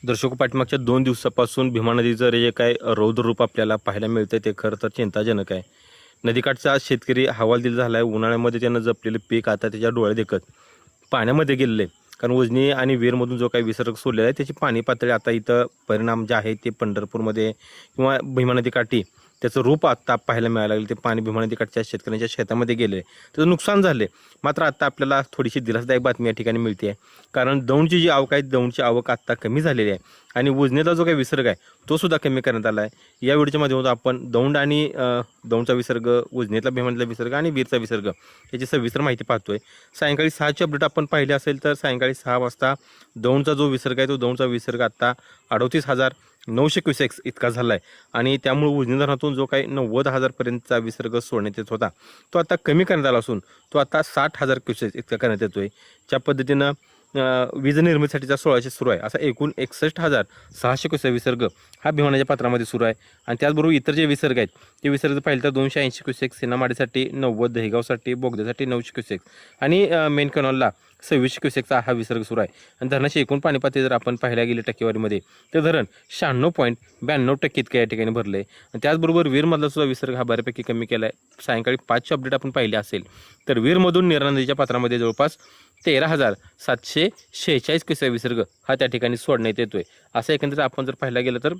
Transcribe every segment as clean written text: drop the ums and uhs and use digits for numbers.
दर्शक पाठीमागच्या 2 दिवसापासून भीमा नदीचं जे काय रौद्र रूप आपल्याला पाहायला मिळतं ते खरं तर चिंताजनक आहे. नदीकाठचा शेतकरी हवालदिल झाला आहे. उन्हाळ्यामध्ये त्यानं जपलेलं पीक आता त्याच्या डोळ्या देखत पाण्यामध्ये गेलेलं आहे. कारण उजनी आणि वीरमधून जो काही विसर्ग सोडलेला आहे त्याची पाणी पातळी आता इथं परिणाम जे आहे ते पंढरपूरमध्ये किंवा भीमा नदीकाठी त्याचं रूप आत्ता पाहायला मिळायला लागलं. ते पाणी भीमा नदीकाठच्या शेतकऱ्यांच्या शेतामध्ये गेले, त्याचं नुकसान झाले. मात्र आता आपल्याला थोडीशी दिलासादायक बातमी या ठिकाणी मिळते आहे. कारण दौंडची जी आवक आहे दौंडची आवक आत्ता कमी झालेली आहे आणि उजनीचा जो काही विसर्ग आहे तो सुद्धा कमी करण्यात आला आहे. या व्हिडिओच्या माध्यमातून आपण दौंड आणि दौंडचा विसर्ग, उजनीतला भीमा नदीचा विसर्ग आणि वीरचा विसर्ग याची सविस्तर माहिती पाहतोय. सायंकाळी 6ची अपडेट आपण पाहिले असेल तर सायंकाळी 6 वाजता दौंडचा जो विसर्ग आहे तो दौंडचा विसर्ग आत्ता 38,900 क्युसेक्स इतका झाला आहे आणि त्यामुळे उजनी धरणातून जो काही 90,000 पर्यंतचा विसर्ग सोडण्यात येत होता तो आता कमी करण्यात आला असून तो आता 60,000 क्युसेक्स इतका करण्यात येतोय. ज्या पद्धतीनं वीज निर्मितीसाठीचा 1600 सुरू आहे, असा एकूण 61,600 क्युसेक विसर्ग हा भीमा नदीच्या पात्रामध्ये सुरू आहे. आणि त्याचबरोबर इतर जे विसर्ग आहेत ते विसर्ग पाहिलं तर 280 क्युसेक सीनामाडीसाठी, 90 दहेगावसाठी, बोगद्यासाठी 900 क्युसेक आणि मेन कॅनॉलला 2600 क्युसेकचा हा विसर्ग सुरू आहे. आणि धरणाची एकूण पाणी पातळी जर आपण पाहायला गेले टक्केवारीमध्ये तर धरण 96.92% इतक्या या ठिकाणी भरले. आणि त्याचबरोबर वीरमधला सुद्धा विसर्ग हा बऱ्यापैकी कमी केला आहे. सायंकाळी 5ची अपडेट आपण पाहिली असेल तर वीरमधून निरा नदीच्या पात्रामध्ये जवळपास 13,746 क्युसेक विसर्ग हा त्या ठिकाणी सोडण्यात येतोय. असं एकंदरीत आपण जर पाहायला गेलं तर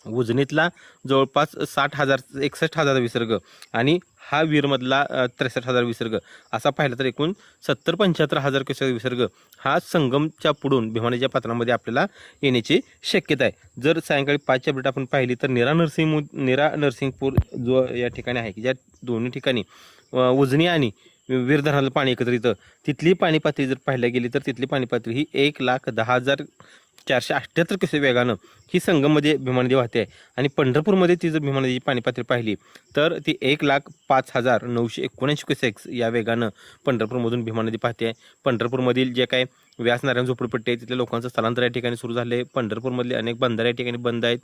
उजनीतला जवळपास 61,000 विसर्ग आणि हा वीरमधला 63,000 विसर्ग असा पाहिला तर एकूण 70-75,000 क्युसेक विसर्ग हा संगमच्या पुढून भीमा नदीच्या पात्रामध्ये आपल्याला येण्याची शक्यता आहे. जर सायंकाळी 5ची अपडेट आपण पाहिली तर निरा नरसिंगपूर जो या ठिकाणी आहे की ज्या दोन्ही ठिकाणी उजनी आणि वीर धरणाला पाणी एकत्रित तिथली पाणी पातळी जर पाहायला गेली तर तिथली पाणी पातळी ही 1,10,478 क्युसेक वेगानं ही संगममध्ये भीमा नदी वाहते आहे. आणि पंढरपूरमध्ये ती जर भीमा नदीची पाणी पातळी पाहिली तर ती 1,05,979 क्युसेक्स या वेगानं पंढरपूरमधून भीमा नदी पाहते आहे. पंढरपूरमधील जे काय व्यासनारायण झोपडपट्टी आहे तिथल्या लोकांचं स्थलांतर या ठिकाणी सुरू झाले. पंढरपूरमधले अनेक बंधारे या ठिकाणी बंद आहेत.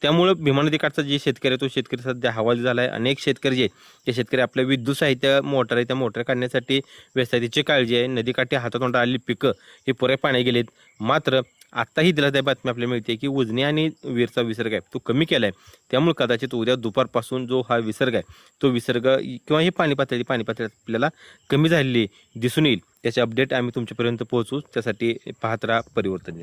त्यामुळं भीमा नदीकाठचा जे शेतकरी आहे तो शेतकरी सध्या हवालदिल झाला आहे. अनेक शेतकरी जे ते शेतकरी आपल्या विद्युत साहित्य मोटर आहे त्या मोटर काढण्यासाठी व्यस्त आहे. तिची काळजी आहे. नदीकाठी हातातोंडा आलेली पिकं ही पुऱ्या पाणी गेलेत. मात्र आत्ताही दिलासादायक बातमी आपल्याला मिळते की उजनी आणि वीरचा विसर्ग आहे तो कमी केला आहे. त्यामुळे कदाचित उद्या दुपारपासून जो हा विसर्ग आहे तो विसर्ग किंवा ही पाणी पातळी आपल्याला कमी झालेली दिसून येईल. त्याचे अपडेट आम्ही तुमच्यापर्यंत पोहोचू. त्यासाठी पाहत राहा परिवर्तन न्यूज.